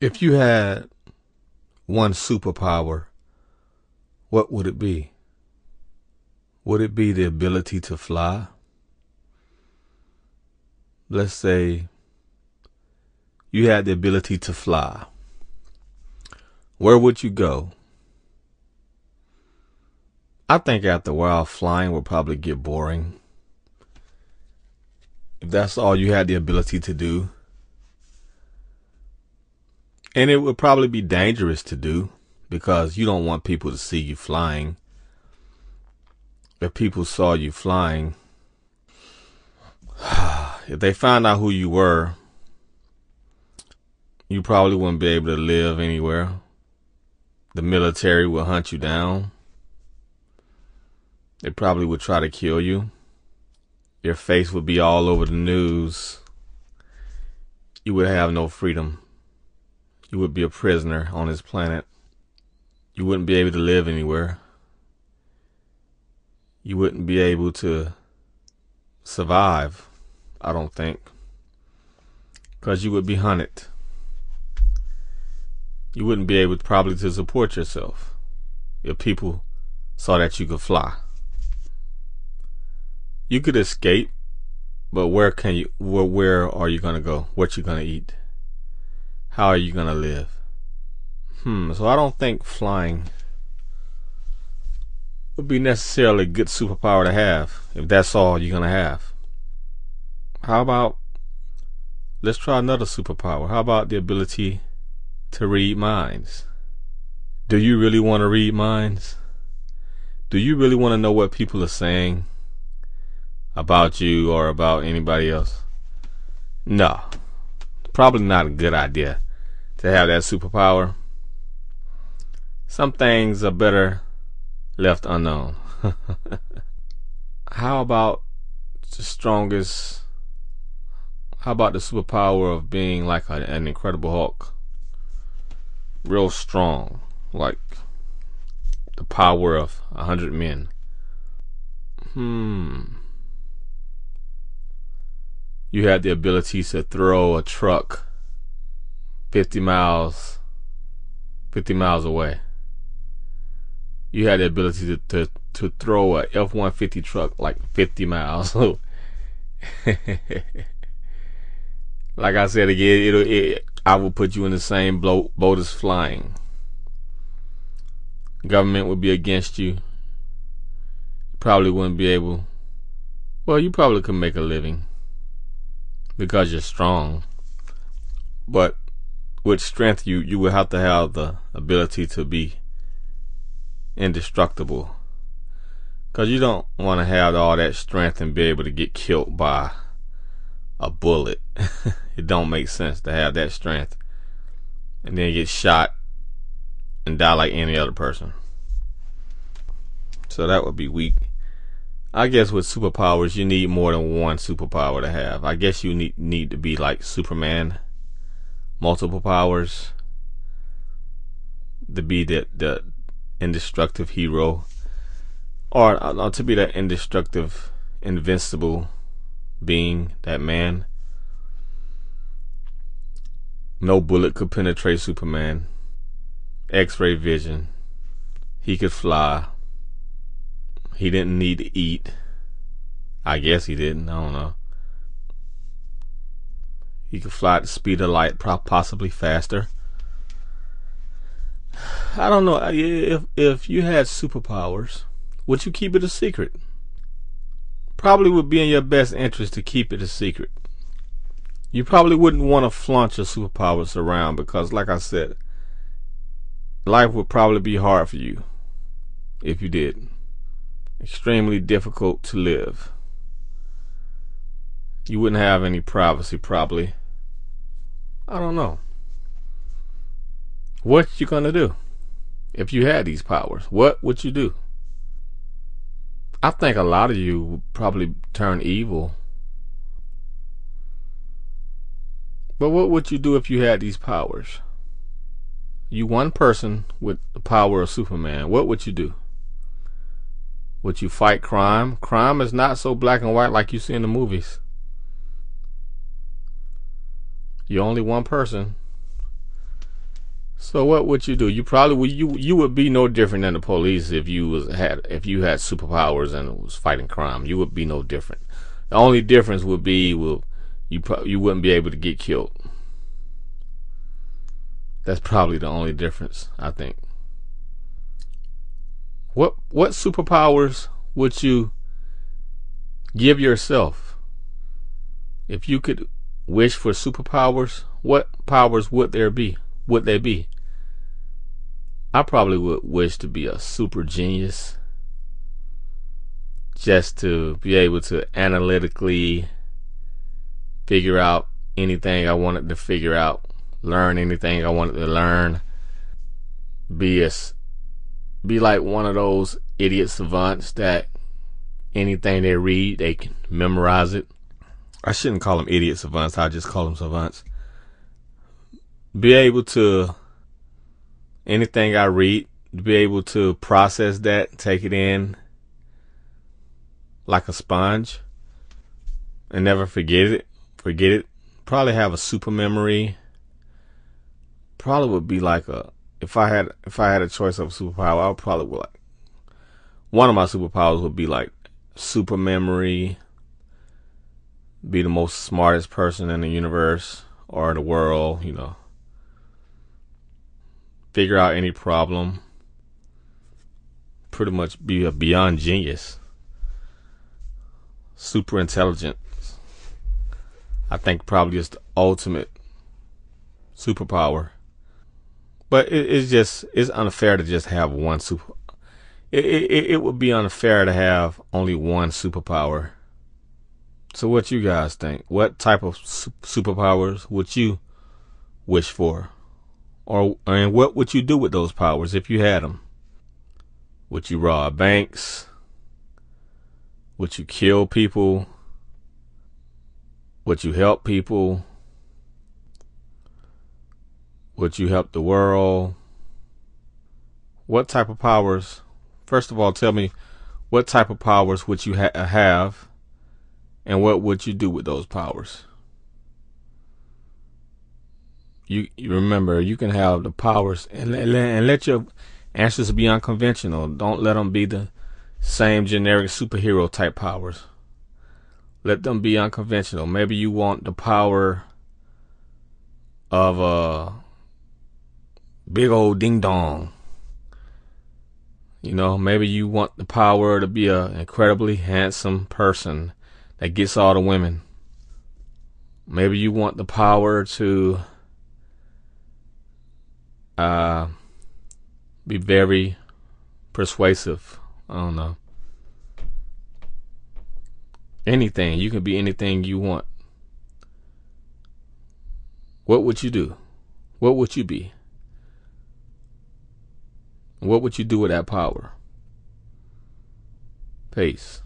If you had one superpower, what would it be? Would it be the ability to fly? Let's say you had the ability to fly. Where would you go? I think after a while, flying would probably get boring. If that's all you had the ability to do. And it would probably be dangerous to do because you don't want people to see you flying. If people saw you flying, if they found out who you were, you probably wouldn't be able to live anywhere. The military would hunt you down. They probably would try to kill you. Your face would be all over the news. You would have no freedom. You would be a prisoner on this planet. You wouldn't be able to live anywhere. You wouldn't be able to survive, I don't think, because you would be hunted. You wouldn't be able probably to support yourself if people saw that you could fly. You could escape, but where are you gonna go? What you gonna eat? How are you gonna live? So I don't think flying would be necessarily a good superpower to have if that's all you're gonna have. How about, let's try another superpower. How about the ability to read minds? Do you really want to read minds? Do you really want to know what people are saying about you or about anybody else? No, probably not a good idea to have that superpower. Some things are better left unknown. How about the superpower of being like an Incredible Hulk? Real strong, like the power of 100 men. You had the ability to throw a truck 50 miles away. You had the ability to throw a F-150 truck like 50 miles. Like I said again, I will put you in the same boat as flying. Government would be against you. You probably wouldn't be able. Well, you probably could make a living because you're strong. But with strength, you would have to have the ability to be indestructible, because you don't want to have all that strength and be able to get killed by a bullet. It don't make sense to have that strength and then get shot and die like any other person. So that would be weak. I guess with superpowers, you need more than one superpower to have. I guess you need to be like Superman, multiple powers, to be the indestructible hero, or to be that indestructible, invincible being, that man. No bullet could penetrate Superman. X-ray vision. He could fly. He didn't need to eat. I guess he didn't. I don't know. He could fly at the speed of light, possibly faster. I don't know. If you had superpowers, would you keep it a secret? Probably would be in your best interest to keep it a secret. You probably wouldn't want to flaunt your superpowers around because, like I said, life would probably be hard for you if you did. Extremely difficult to live. You wouldn't have any privacy, probably. I don't know. What you gonna do if you had these powers? What would you do? I think a lot of you would probably turn evil. But what would you do if you had these powers? You one person with the power of Superman. What would you do? Would you fight crime? Crime is not so black and white like you see in the movies. You're only one person. So what would you do? You probably would. You would be no different than the police if you had superpowers and was fighting crime. You would be no different. The only difference would be you wouldn't be able to get killed. That's probably the only difference, I think. What superpowers would you give yourself? If you could wish for superpowers, what powers would there be? Would they be? I probably would wish to be a super genius, just to be able to analytically figure out anything I wanted to figure out, learn anything I wanted to learn, be like one of those idiot savants that anything they read, they can memorize it. I shouldn't call them idiot savants. I just call them savants. Be able to, anything I read, be able to process that, take it in like a sponge and never forget it. Probably have a super memory. Probably would be like if I had a choice of a superpower, I probably would one of my superpowers would be like super memory, be the most smartest person in the universe or the world, figure out any problem, pretty much be a beyond genius, super intelligent. I think probably is the ultimate superpower. But it's unfair to just have one super. It would be unfair to have only one superpower. So what you guys think? What type of superpowers would you wish for? And what would you do with those powers if you had them? Would you rob banks? Would you kill people? Would you help people? Would you help the world? What type of powers? First of all, tell me, what type of powers would you have, and what would you do with those powers? You remember, you can have the powers and let your answers be unconventional. Don't let them be the same generic superhero type powers. Let them be unconventional. Maybe you want the power of a big old ding dong. Maybe you want the power to be an incredibly handsome person that gets all the women. Maybe you want the power to be very persuasive. I don't know. Anything. You can be anything you want. What would you do? What would you be? What would you do with that power? Peace.